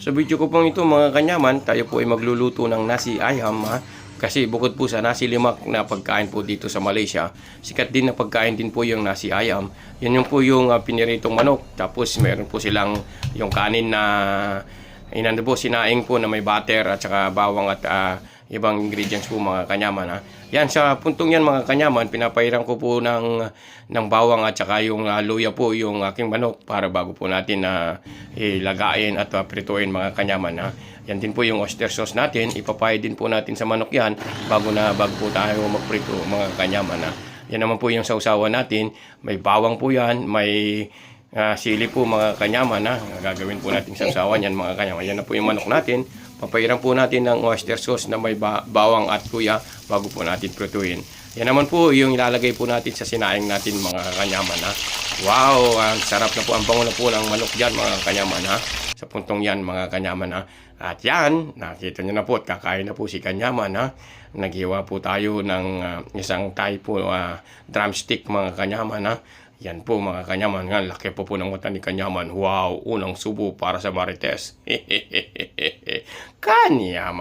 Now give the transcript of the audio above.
Sa video ko pong ito mga kanyaman, tayo po ay magluluto ng nasi ayam ha. Kasi bukod po sa nasi lemak na pagkain po dito sa Malaysia, sikat din na pagkain din po yung nasi ayam. Yan yung po yung piniritong manok. Tapos meron po silang yung kanin na inano po, sinaing po na may butter at saka bawang at ibang ingredients po mga kanyaman ha. Yan sa puntong yan mga kanyaman, pinapairan ko po ng bawang at saka yung luya po yung aking manok para bago po natin ilagain at prituin mga kanyaman ha. Yan din po yung oyster sauce natin, ipapay din po natin sa manok yan bago po tayo magprito mga kanyaman ha. Yan naman po yung sausawan natin, may bawang po yan, may sili po mga kanyaman ha. Gagawin po natin sausawan yan mga kanyaman. Yan na po yung manok natin. Papairan po natin ng oyster sauce na may bawang at kuya bago po natin prituin. Yan naman po yung ilalagay po natin sa sinaing natin mga kanyaman ha. Wow, ang sarap na po, ang bango na po ng manok dyan mga kanyaman ha. Sa puntong yan mga kanyaman ha. At yan, nakita nyo na po at kakain na po si kanyaman ha. Naghiwa po tayo ng isang Thai po drumstick mga kanyaman ha. Yan po mga kanyaman, nga laki po ng mata ni kanyaman. Wow, unang subo para sa Marites. Kanyaman.